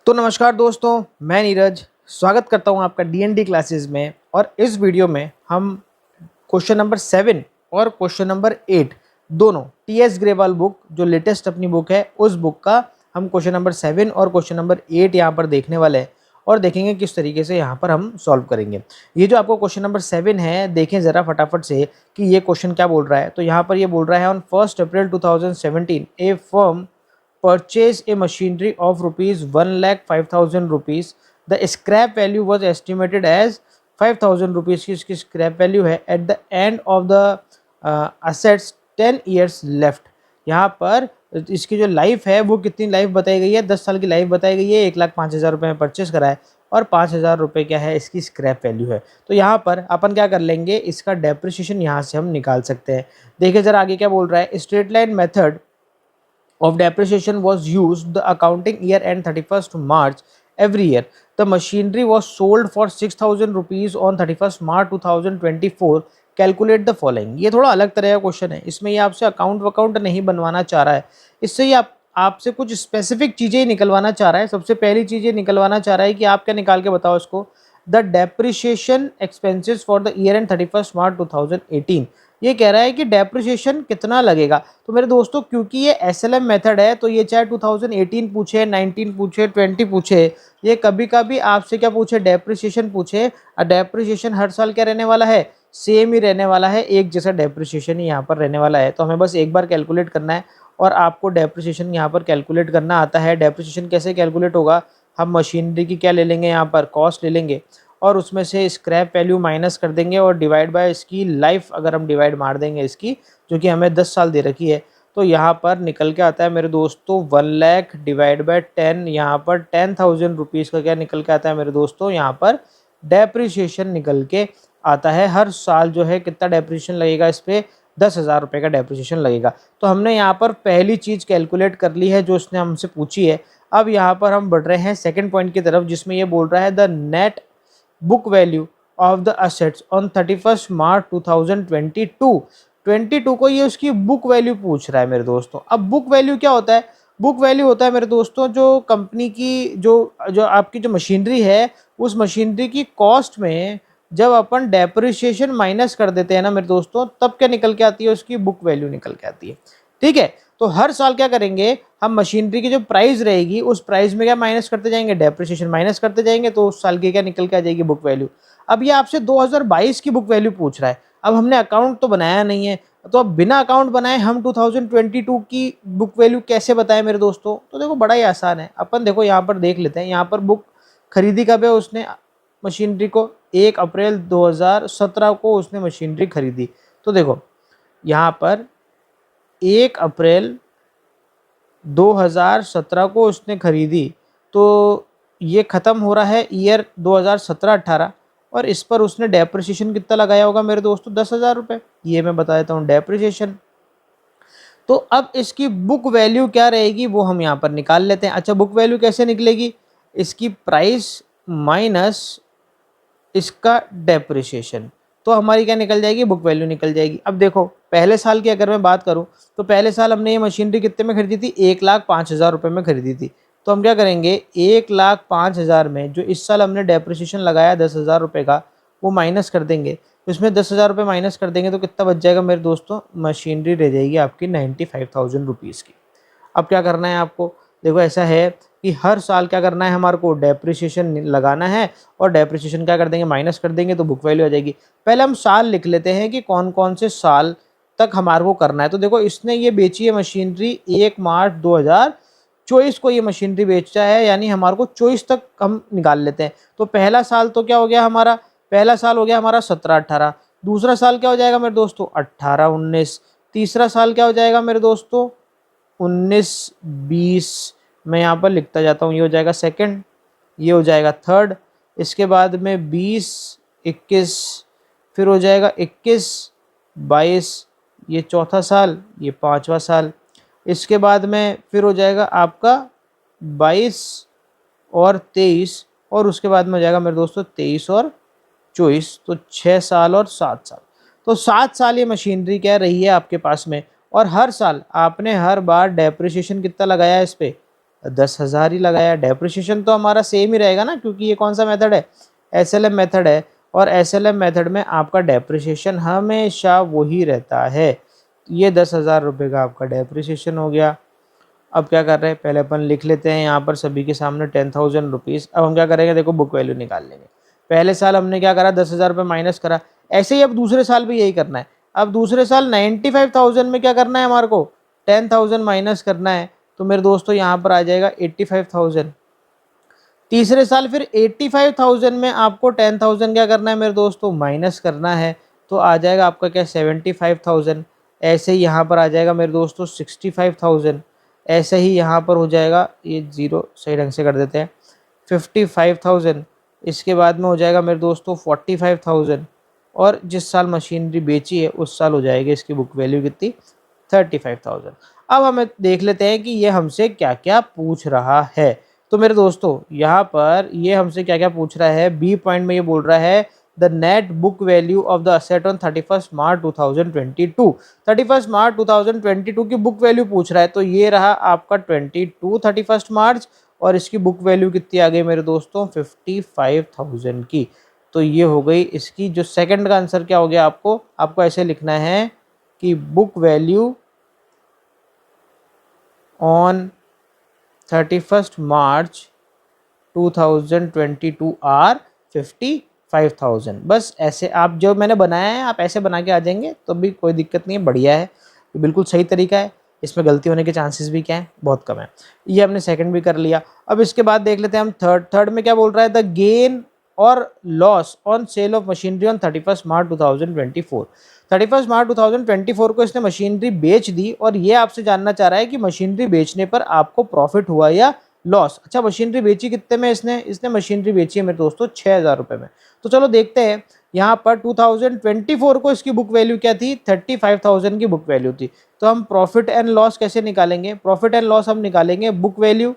तो नमस्कार दोस्तों, मैं नीरज स्वागत करता हूं आपका डीएनडी क्लासेस में। और इस वीडियो में हम क्वेश्चन नंबर 7 और क्वेश्चन नंबर 8 दोनों टीएस ग्रेवाल बुक जो लेटेस्ट अपनी बुक है उस बुक का हम क्वेश्चन नंबर 7 और क्वेश्चन नंबर 8 यहाँ पर देखने वाले हैं और देखेंगे किस तरीके से यहाँ पर हम सॉल्व करेंगे। ये जो आपको क्वेश्चन नंबर 7 है, देखें ज़रा फटाफट से कि ये क्वेश्चन क्या बोल रहा है। तो यहाँ पर ये बोल रहा है on 1 April 2017 A firm purchased a machinery of rupees 1,05,000 rupees. The scrap value was estimated as 5,000 rupees की इसकी scrap value है. At the end of the assets 10 years left. यहाँ पर इसकी जो लाइफ है वो कितनी लाइफ बताई गई है, 10 साल की लाइफ बताई गई है। 1,05,000 रुपये में परचेस करा है और 5,000 रुपये क्या है इसकी स्क्रैप वैल्यू है। तो यहाँ पर अपन क्या कर लेंगे, इसका डेप्रिसिएशन यहाँ से हम निकाल सकते हैं। देखिए ज़रा आगे क्या बोल रहा है, straight line method of depreciation was used the accounting year end 31st March every year. The machinery was sold for 6,000 rupees on 31st March 2024. Calculate the following. ये थोड़ा अलग तरह का क्वेश्चन है, इसमें ये आपसे अकाउंट नहीं बनवाना चाह रहा है, इससे ये आपसे कुछ स्पेसिफिक चीज़ें ही निकलवाना चाह रहा है। सबसे पहली चीज़ ये निकलवाना चाह रहा है कि आप क्या निकाल के बताओ इसको, the depreciation expenses for the year and 31st मार्च 2018। ये कह रहा है कि डेप्रिसिएशन कितना लगेगा। तो मेरे दोस्तों क्योंकि ये एसएलएम मेथड है तो ये चाहे 2018 पूछे, 19 पूछे, 20 पूछे, ये कभी कभी आपसे क्या पूछे, डेप्रिसिएशन पूछे। और डेप्रिसिएशन हर साल क्या रहने वाला है, सेम ही रहने वाला है, एक जैसा डेप्रिसिएशन ही यहाँ पर रहने वाला है। तो हमें बस एक बार कैलकुलेट करना है और आपको डेप्रिसिएशन यहाँ पर कैलकुलेट करना आता है। डेप्रिसिएशन कैसे कैलकुलेट होगा, हम मशीनरी की क्या ले लेंगे, यहाँ पर कॉस्ट ले लेंगे और उसमें से स्क्रैप वैल्यू माइनस कर देंगे और डिवाइड बाय इसकी लाइफ अगर हम डिवाइड मार देंगे इसकी, जो कि हमें 10 साल दे रखी है, तो यहाँ पर निकल के आता है मेरे दोस्तों 1 लाख डिवाइड बाय 10, यहाँ पर 10,000 रुपीज़ का क्या निकल के आता है मेरे दोस्तों, यहाँ पर डेप्रिसिएशन निकल के आता है। हर साल जो है कितना डेप्रिसिएशन लगेगा, इस पर 10,000 रुपये का डेप्रिसिएशन लगेगा। तो हमने यहाँ पर पहली चीज़ कैलकुलेट कर ली है जो उसने हमसे पूछी है। अब यहाँ पर हम बढ़ रहे हैं सेकेंड पॉइंट की तरफ, जिसमें ये बोल रहा है the net book value of the assets on 31st मार्च 2022 को ये उसकी बुक वैल्यू पूछ रहा है मेरे दोस्तों। अब बुक वैल्यू क्या होता है, बुक वैल्यू होता है मेरे दोस्तों जो कंपनी की जो आपकी जो मशीनरी है उस मशीनरी की कॉस्ट में जब अपन डेप्रिसिएशन माइनस कर देते हैं ना मेरे दोस्तों, तब क्या निकल के आती है, उसकी बुक वैल्यू निकल के आती है। ठीक है, तो हर साल क्या करेंगे हम, मशीनरी की जो प्राइस रहेगी उस प्राइस में क्या माइनस करते जाएंगे, डेप्रिसिएशन माइनस करते जाएंगे, तो उस साल की क्या निकल के आ जाएगी, बुक वैल्यू। अब ये आपसे 2022 की बुक वैल्यू पूछ रहा है। अब हमने अकाउंट तो बनाया नहीं है, तो अब बिना अकाउंट बनाए हम 2022 की बुक वैल्यू कैसे बताएं मेरे दोस्तों। तो देखो बड़ा ही आसान है, अपन देखो यहाँ पर देख लेते हैं। यहाँ पर बुक खरीदी कब है उसने मशीनरी को, 1 अप्रैल 2017 को उसने मशीनरी खरीदी। तो देखो यहाँ पर 1 अप्रैल 2017 को उसने खरीदी, तो ये ख़त्म हो रहा है ईयर 2017-18 और इस पर उसने डेप्रिसिएशन कितना लगाया होगा मेरे दोस्तों, 10,000 रुपये। ये मैं बता देता हूँ डेप्रिसिएशन। तो अब इसकी बुक वैल्यू क्या रहेगी वो हम यहाँ पर निकाल लेते हैं। अच्छा, बुक वैल्यू कैसे निकलेगी, इसकी प्राइस माइनस इसका डेप्रिसिएशन, तो हमारी क्या निकल जाएगी, बुक वैल्यू निकल जाएगी। अब देखो पहले साल की अगर मैं बात करूं तो पहले साल हमने ये मशीनरी कितने में खरीदी थी, 1,05,000 रुपये में खरीदी थी। तो हम क्या करेंगे, 1,05,000 में जो इस साल हमने डेप्रिसिएशन लगाया 10,000 रुपये का, वो माइनस कर देंगे। तो इसमें 10,000 रुपये माइनस कर देंगे तो कितना बच जाएगा मेरे दोस्तों, मशीनरी रह जाएगी आपकी 95,000 रुपीज़ की। अब क्या करना है आपको, देखो ऐसा है कि हर साल क्या करना है, हमारे को डेप्रिसिएशन लगाना है और डेप्रिसिएशन क्या कर देंगे, माइनस कर देंगे, तो बुक वैल्यू आ जाएगी। पहले हम साल लिख लेते हैं कि कौन कौन से साल तक हमारे को करना है। तो देखो इसने ये बेची है मशीनरी 1 मार्च 2024 को ये मशीनरी बेचा है, यानी हमारे को 24 तक हम निकाल लेते हैं। तो पहला साल तो क्या हो गया हमारा, पहला साल हो गया हमारा 17-18, दूसरा साल क्या हो जाएगा मेरे दोस्तों 18-19, तीसरा साल क्या हो जाएगा मेरे दोस्तों 19-20, मैं यहाँ पर लिखता जाता हूँ, ये हो जाएगा सेकंड, ये हो जाएगा थर्ड, इसके बाद में 20-21, फिर हो जाएगा 21-22, ये चौथा साल, ये पांचवा साल, इसके बाद में फिर हो जाएगा आपका 22 और 23, और उसके बाद में हो जाएगा मेरे दोस्तों 23 और 24, तो 6 साल और 7 साल। तो 7 साल ये मशीनरी क्या रही है आपके पास में, और हर साल आपने हर बार डेप्रिसिएशन कितना लगाया है इस पर, 10,000 ही लगाया। डेप्रिसिएशन तो हमारा सेम ही रहेगा ना, क्योंकि ये कौन सा मेथड है, एसएलएम मेथड है, और एसएलएम मेथड में आपका डेप्रिसिएशन हमेशा वही रहता है। ये 10,000 रुपये का आपका डेप्रिसिएशन हो गया। अब क्या कर रहे हैं, पहले अपन लिख लेते हैं यहाँ पर सभी के सामने 10,000 रुपीज़। अब हम क्या करेंगे, देखो बुक वैल्यू निकाल लेंगे। पहले साल हमने क्या करा, 10,000 रुपये माइनस करा, ऐसे ही अब दूसरे साल भी यही करना है। अब दूसरे साल 95,000 में क्या करना है हमारे को, 10,000 माइनस करना है। तो मेरे दोस्तों यहाँ पर आ जाएगा 85,000। तीसरे साल फिर 85,000 में आपको 10,000 क्या करना है मेरे दोस्तों, माइनस करना है। तो आ जाएगा आपका क्या, 75,000। ऐसे ही यहाँ पर आ जाएगा मेरे दोस्तों 65,000। ऐसे ही यहाँ पर हो जाएगा, ये जीरो सही ढंग से कर देते हैं, 55,000। इसके बाद में हो जाएगा मेरे दोस्तों 45,000। और जिस साल मशीनरी बेची है उस साल हो जाएगी इसकी बुक वैल्यू कितनी, 35,000। अब हमें देख लेते हैं कि ये हमसे क्या क्या पूछ रहा है। तो मेरे दोस्तों यहाँ पर ये हमसे क्या क्या पूछ रहा है, बी पॉइंट में ये बोल रहा है the net book value of the asset on 31 March 2022। 31 March 2022 की बुक वैल्यू पूछ रहा है। तो ये रहा आपका 31 मार्च, और इसकी बुक वैल्यू कितनी आ गई मेरे दोस्तों, 55,000 की। तो ये हो गई इसकी, जो सेकंड का आंसर क्या हो गया, आपको ऐसे लिखना है कि book value on 31 March 2022 are 55,000। बस ऐसे आप जो मैंने बनाया है आप ऐसे बना के आ जाएंगे तो भी कोई दिक्कत नहीं है, बढ़िया है, ये बिल्कुल सही तरीका है। इसमें गलती होने के चांसेस भी क्या हैं, बहुत कम है। ये हमने सेकंड भी कर लिया। अब इसके बाद देख लेते हैं हम थर्ड में क्या बोल रहा है, द गेन और loss on sale of machinery on 31 मार्च 2024। 31 मार्च 2024 को इसने मशीनरी बेच दी, और ये आपसे जानना चाह रहा है कि मशीनरी बेचने पर आपको प्रॉफिट हुआ या लॉस। अच्छा, मशीनरी बेची कितने में, इसने मशीनरी बेची है मेरे दोस्तों 6,000 रुपये में। तो चलो देखते हैं, यहाँ पर 2024 को इसकी बुक वैल्यू क्या थी, 35,000 की बुक वैल्यू थी। तो हम प्रॉफिट एंड लॉस कैसे निकालेंगे, प्रॉफिट एंड लॉस हम निकालेंगे book value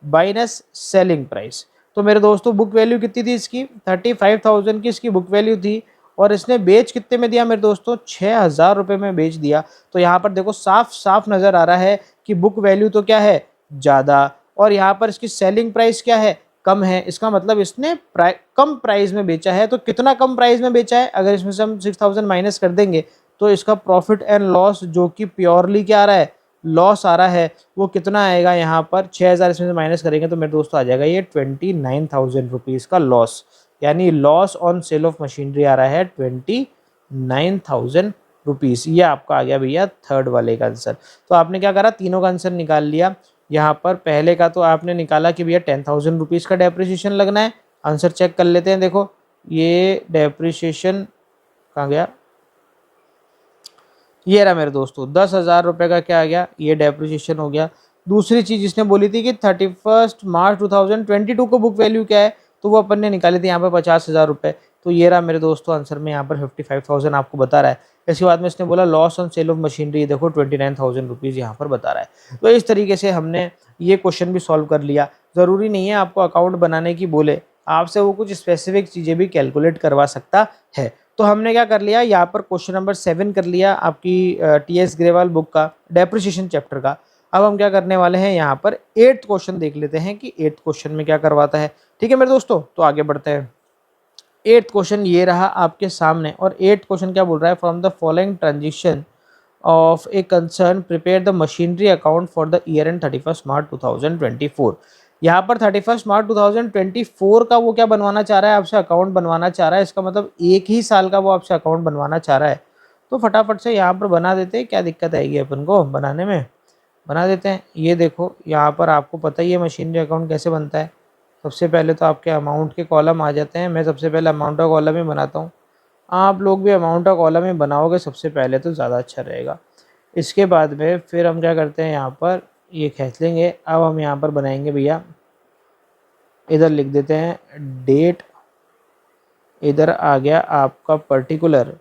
minus selling price. तो मेरे दोस्तों बुक वैल्यू कितनी थी इसकी, 35,000 की इसकी बुक वैल्यू थी, और इसने बेच कितने में दिया मेरे दोस्तों, 6,000 रुपये में बेच दिया। तो यहाँ पर देखो साफ साफ नजर आ रहा है कि बुक वैल्यू तो क्या है, ज़्यादा, और यहाँ पर इसकी सेलिंग प्राइस क्या है, कम है। इसका मतलब इसने कम प्राइस में बेचा है। तो कितना कम प्राइस में बेचा है, अगर इसमें से हम 6,000 माइनस कर देंगे तो इसका प्रॉफिट एंड लॉस जो कि प्योरली क्या आ रहा है, लॉस आ रहा है, वो कितना आएगा, यहाँ पर 6,000 इसमें से माइनस करेंगे तो मेरे दोस्तों आ जाएगा ये 29,000 रुपीज़ का लॉस। यानी loss on sale of machinery आ रहा है 29,000 रुपीज़। ये आपका आ गया भैया थर्ड वाले का आंसर। तो आपने क्या करा, तीनों का आंसर निकाल लिया। यहाँ पर पहले का तो आपने निकाला कि भैया 10,000 रुपीज़ का डेप्रिसिएशन लगना है। आंसर चेक कर लेते हैं, देखो ये डेप्रिसिएशन कहाँ गया, ये रहा मेरे दोस्तों 10,000 रुपये का क्या आ गया, ये डेप्रिसिएशन हो गया। दूसरी चीज़ इसने बोली थी कि 31 मार्च 2022 को बुक वैल्यू क्या है, तो वो अपन ने निकाली थी यहाँ पर 50,000 रुपये। तो ये रहा मेरे दोस्तों आंसर में यहाँ पर 55,000 आपको बता रहा है। इसके बाद में इसने बोला loss on sale of machinery, देखो 29,000 रुपीज़ यहाँ पर बता रहा है। तो इस तरीके से हमने ये क्वेश्चन भी सॉल्व कर लिया। ज़रूरी नहीं है आपको अकाउंट बनाने की बोले, आपसे वो कुछ स्पेसिफिक चीज़ें भी कैलकुलेट करवा सकता है। तो हमने क्या कर लिया, यहाँ पर क्वेश्चन नंबर 7 कर लिया आपकी टीएस ग्रेवाल बुक का डेप्रिसिएशन चैप्टर का। अब हम क्या करने वाले हैं, यहाँ पर 8th क्वेश्चन देख लेते हैं कि 8th क्वेश्चन में क्या करवाता है। ठीक है मेरे दोस्तों, तो आगे बढ़ते हैं। 8th क्वेश्चन ये रहा आपके सामने, और 8th क्वेश्चन क्या बोल रहा है, from the following transaction of a concern prepare the machinery account for the year and 31 मार्च 2024। यहाँ पर 31 मार्च 2024 का वो क्या बनवाना चाह रहा है, आपसे अकाउंट बनवाना चाह रहा है। इसका मतलब एक ही साल का वो आपसे अकाउंट बनवाना चाह रहा है। तो फटाफट से यहाँ पर बना देते हैं, क्या दिक्कत आएगी अपन को बनाने में, बना देते हैं। ये देखो यहाँ पर आपको पता ही है मशीनरी अकाउंट कैसे बनता है। सबसे पहले तो आपके अमाउंट के कॉलम आ जाते हैं। मैं सबसे पहले अमाउंट का कॉलम ही बनाता हूँ, आप लोग भी अमाउंट का कॉलम ही बनाओगे सबसे पहले तो ज़्यादा अच्छा रहेगा। इसके बाद में फिर हम क्या करते हैं, यहाँ पर ये खींच लेंगे। अब हम यहाँ पर बनाएंगे भैया, इधर लिख देते हैं डेट, इधर आ गया आपका पर्टिकुलर,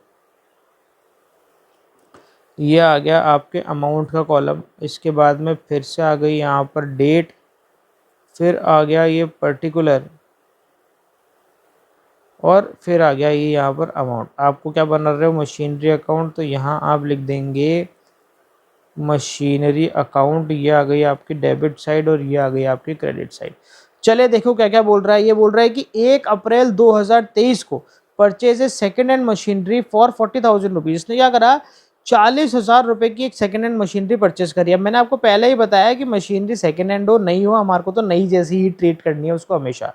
ये आ गया आपके अमाउंट का कॉलम। इसके बाद में फिर से आ गई यहाँ पर डेट, फिर आ गया ये पर्टिकुलर, और फिर आ गया ये यहाँ पर अमाउंट। आपको क्या बना रहे हो, मशीनरी अकाउंट, तो यहाँ आप लिख देंगे मशीनरी अकाउंट, ये आ गई आपकी डेबिट साइड और ये आ गई आपकी क्रेडिट साइड। चले देखो क्या क्या बोल रहा है। ये बोल रहा है कि 1 अप्रैल 2023 को purchase a second hand machinery for 40,000 rupees. इसने क्या करा, 40,000 रुपए की एक सेकेंड हैंड मशीनरी परचेस करी। अब मैंने आपको पहले ही बताया कि मशीनरी सेकेंड हैंड हो नहीं हो, हमारे को तो नई जैसी ही ट्रीट करनी है उसको हमेशा।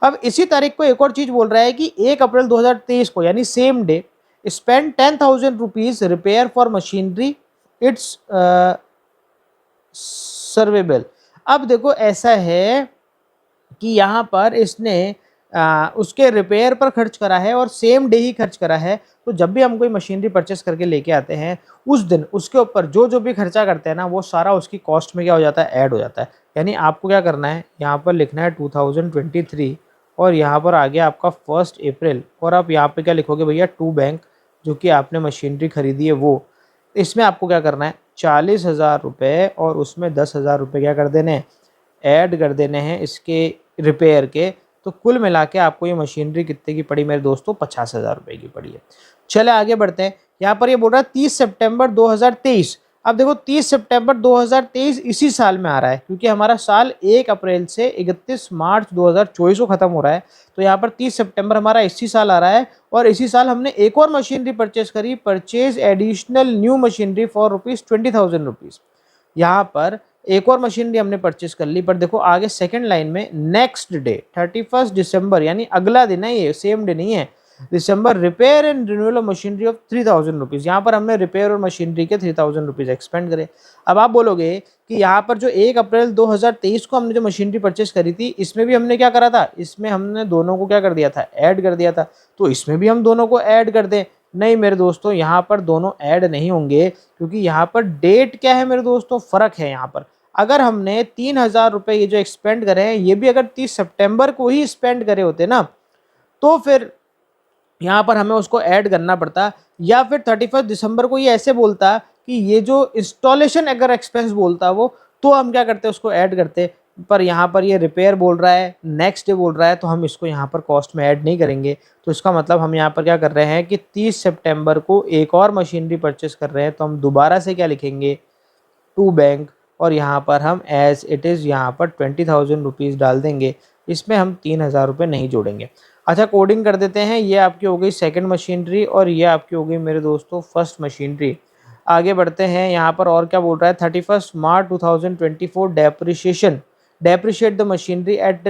अब इसी तारीख को एक और चीज बोल रहा है कि 1 अप्रैल 2023 को यानी same day spend 10,000 rupees repair for machinery it's servable. अब देखो ऐसा है कि यहाँ पर इसने उसके रिपेयर पर खर्च करा है और सेम डे ही खर्च करा है। तो जब भी हम कोई मशीनरी परचेस करके लेके आते हैं उस दिन उसके ऊपर जो जो भी खर्चा करते हैं ना वो सारा उसकी कॉस्ट में क्या हो जाता है, ऐड हो जाता है। यानी आपको क्या करना है, यहाँ पर लिखना है 2023 और यहाँ पर आ गया आपका 1 अप्रैल और आप यहाँ पे क्या लिखोगे भैया, टू बैंक जो कि आपने मशीनरी खरीदी है वो। इसमें आपको क्या करना है, 40,000 रुपये और उसमें 10,000 रुपये क्या कर देने हैं, ऐड कर देने हैं इसके रिपेयर के। तो कुल मिला के आपको ये मशीनरी कितने की पड़ी मेरे दोस्तों, 50,000 रुपये की पड़ी है। चले आगे बढ़ते हैं। यहाँ पर ये बोल रहा है 30 सितंबर 2023। अब देखो 30 सितंबर 2023 इसी साल में आ रहा है क्योंकि हमारा साल 1 अप्रैल से 31 मार्च 2024 को खत्म हो रहा है। तो यहाँ पर 30 सितंबर हमारा इसी साल आ रहा है और इसी साल हमने एक और मशीनरी परचेस करी, purchase additional new machinery for ₹20,000। यहाँ पर एक और मशीनरी हमने परचेस कर ली। पर देखो आगे सेकंड लाइन में नेक्स्ट डे 31 दिसंबर यानी अगला दिन है, ये सेम डे नहीं है, दिसंबर repair and renewal of machinery of ₹3,000। यहाँ पर हमने रिपेयर और मशीनरी के ₹3,000 एक्सपेंड करे। अब आप बोलोगे कि यहाँ पर जो 1 अप्रैल 2023 को हमने जो मशीनरी परचेस करी थी इसमें भी हमने क्या करा था, इसमें हमने दोनों को क्या कर दिया था, ऐड कर दिया था। तो इसमें भी हम दोनों को ऐड कर दें? नहीं मेरे दोस्तों, यहाँ पर दोनों ऐड नहीं होंगे क्योंकि यहाँ पर डेट क्या है मेरे दोस्तों, फर्क है। यहाँ पर अगर हमने 3,000 रुपये ये जो एक्सपेंड करे हैं ये भी अगर 30 सितंबर को ही स्पेंड करे होते ना तो फिर यहाँ पर हमें उसको ऐड करना पड़ता, या फिर 31 दिसंबर को ये ऐसे बोलता कि ये जो इंस्टॉलेशन अगर एक्सपेंस बोलता वो, तो हम क्या करते उसको ऐड करते। पर यहाँ पर ये रिपेयर बोल रहा है, नेक्स्ट डे बोल रहा है, तो हम इसको यहाँ पर कॉस्ट में ऐड नहीं करेंगे। तो इसका मतलब हम यहाँ पर क्या कर रहे हैं कि 30 सितंबर को एक और मशीनरी परचेस कर रहे हैं। तो हम दोबारा से क्या लिखेंगे, टू बैंक, और यहाँ पर हम एज इट इज़ यहाँ पर 20,000 रुपीज़ डाल देंगे। इसमें हम 3,000 रुपये नहीं जोड़ेंगे। अच्छा कोडिंग कर देते हैं। ये आपकी हो गई सेकंड मशीनरी और ये आपकी हो गई मेरे दोस्तों फर्स्ट मशीनरी। आगे बढ़ते हैं। यहाँ पर और क्या बोल रहा है, 31 मार्च 2024 depreciation, depreciate the machinery at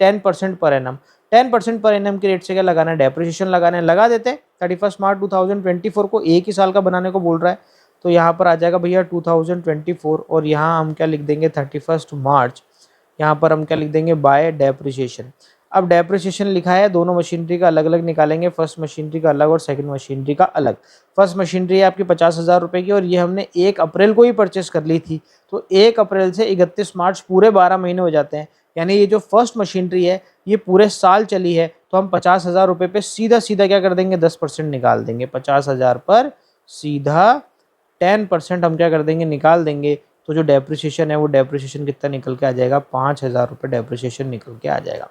10% per annum. 10% per annum की रेट से क्या लगाना है, डेप्रिशिएशन लगाना है, लगा देते हैं। 31 मार्च 2024 को एक ही साल का बनाने को बोल रहा है तो यहाँ पर आ जाएगा भैया 2024 और यहाँ हम क्या लिख देंगे 31 मार्च। यहाँ पर हम क्या लिख देंगे, बाय डेप्रिशिएशन। अब डेप्रिसिएशन लिखा है, दोनों मशीनरी का अलग अलग निकालेंगे, फर्स्ट मशीनरी का अलग और सेकंड मशीनरी का अलग। फर्स्ट मशीनरी है आपकी 50,000 रुपये की और ये हमने 1 अप्रैल को ही परचेस कर ली थी। तो 1 अप्रैल से 31 मार्च पूरे 12 महीने हो जाते हैं। यानी ये जो फर्स्ट मशीनरी है ये पूरे साल चली है। तो हम 50,000 रुपये पे सीधा सीधा क्या कर देंगे, 10% निकाल देंगे। 50,000 पर सीधा 10% हम क्या कर देंगे, निकाल देंगे। तो जो डेप्रिसिएशन है वो डेप्रिसिएशन कितना निकल के आ जाएगा, 5,000 रुपये डेप्रिसिएशन निकल के आ जाएगा।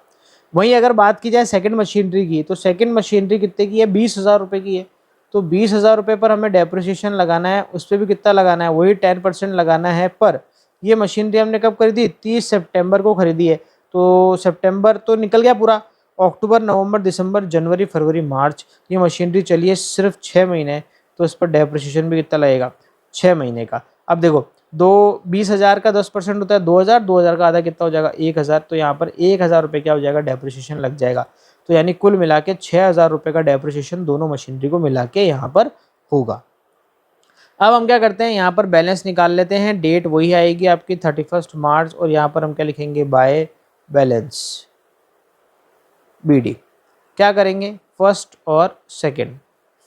वहीं अगर बात की जाए सेकंड मशीनरी की, तो सेकंड मशीनरी कितने की है, 20,000 रुपये की है। तो 20,000 रुपये पर हमें डेप्रिसिएशन लगाना है, उस पर भी कितना लगाना है, वही 10% लगाना है। पर ये मशीनरी हमने कब खरीदी, 30 सितंबर को खरीदी है। तो सितंबर तो निकल गया पूरा, अक्टूबर नवंबर दिसंबर जनवरी फरवरी मार्च, ये मशीनरी चली है सिर्फ 6 महीने। तो इस पर डेप्रिसिएशन भी कितना लगेगा, 6 महीने का। अब देखो 20,000 का 10% होता है 2,000, 2,000 का आधा कितना हो जाएगा, 1,000। तो यहाँ पर 1,000 रुपये क्या हो जाएगा, डेप्रिसिएशन लग जाएगा। तो यानी कुल मिला के 6,000 रुपये का डेप्रिसिएशन दोनों मशीनरी को मिला के यहाँ पर होगा। अब हम क्या करते हैं, यहाँ पर बैलेंस निकाल लेते हैं। डेट वही आएगी आपकी 31 मार्च और यहाँ पर हम क्या लिखेंगे, बाय बैलेंस BD। क्या करेंगे, फर्स्ट और सेकंड।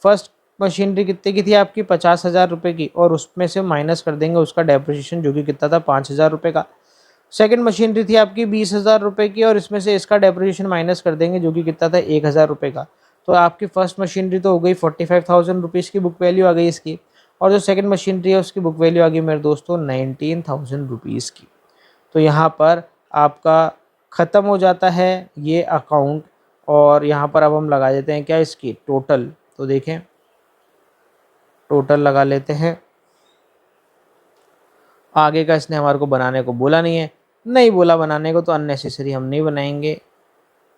फर्स्ट मशीनरी कितने की थी आपकी, 50,000 रुपये की, और उसमें से माइनस कर देंगे उसका डेप्रिसिएशन जो कि कितना था, 5,000 रुपये का। सेकंड मशीनरी थी आपकी 20,000 रुपये की और इसमें से इसका डेप्रिसिएशन माइनस कर देंगे जो कि कितना था, 1,000 रुपये का। तो आपकी फर्स्ट मशीनरी तो हो गई 45,000 रुपीज़ की बुक वैल्यू आ गई इसकी, और जो सेकंड मशीनरी है उसकी बुक वैल्यू आ गई मेरे दोस्तों 19,000 रुपीज़ की। तो यहाँ पर आपका ख़त्म हो जाता है ये अकाउंट। और यहाँ पर अब हम लगा देते हैं क्या, इसकी टोटल। तो देखें टोटल लगा लेते हैं। आगे का इसने हमारे को बनाने को बोला नहीं है, नहीं बोला बनाने को तो अननेसेसरी हम नहीं बनाएंगे।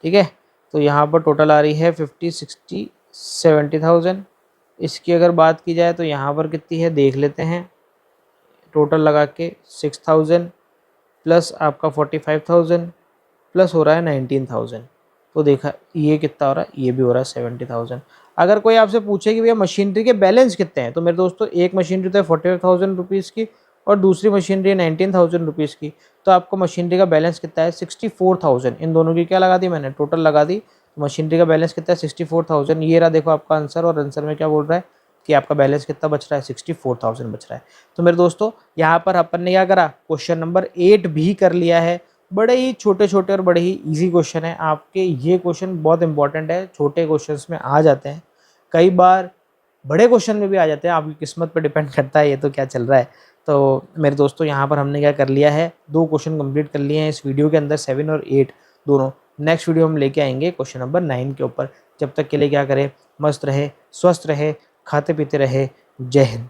ठीक है, तो यहाँ पर टोटल आ रही है 50, 60, 70,000। इसकी अगर बात की जाए तो यहाँ पर कितनी है देख लेते हैं। टोटल लगा के 6,000 प्लस आपका 45,000 प्लस हो रहा है 19,000। तो देखा ये कितना हो रहा है, ये भी हो रहा है 70,000। अगर कोई आपसे पूछे कि भैया मशीनरी के बैलेंस कितने हैं, तो मेरे दोस्तों एक मशीनरी तो है 45,000 रुपीज़ की और दूसरी मशीनरी है 19,000 रुपीज़ की। तो आपको मशीनरी का बैलेंस कितना है 64,000। इन दोनों की क्या लगा दी मैंने, टोटल लगा दी। तो मशीनरी का बैलेंस कितना है 64,000। ये रहा देखो आपका आंसर, और आंसर में क्या बोल रहा है कि आपका बैलेंस कितना बच रहा है 64,000 बच रहा है। तो मेरे दोस्तों यहाँ पर अपन ने क्या करा, क्वेश्चन नंबर 8 भी कर लिया है। बड़े ही छोटे छोटे और बड़े ही इजी क्वेश्चन है आपके। ये क्वेश्चन बहुत इंपॉर्टेंट है, छोटे क्वेश्चंस में आ जाते हैं, कई बार बड़े क्वेश्चन में भी आ जाते हैं। आपकी किस्मत पर डिपेंड करता है ये तो क्या चल रहा है। तो मेरे दोस्तों यहाँ पर हमने क्या कर लिया है, 2 क्वेश्चन कंप्लीट कर लिए हैं इस वीडियो के अंदर, 7 और 8 दोनों। नेक्स्ट वीडियो हम लेके आएंगे क्वेश्चन नंबर 9 के ऊपर। जब तक के लिए क्या करें, मस्त रहे, स्वस्थ रहे, खाते पीते रहे। जय हिंद।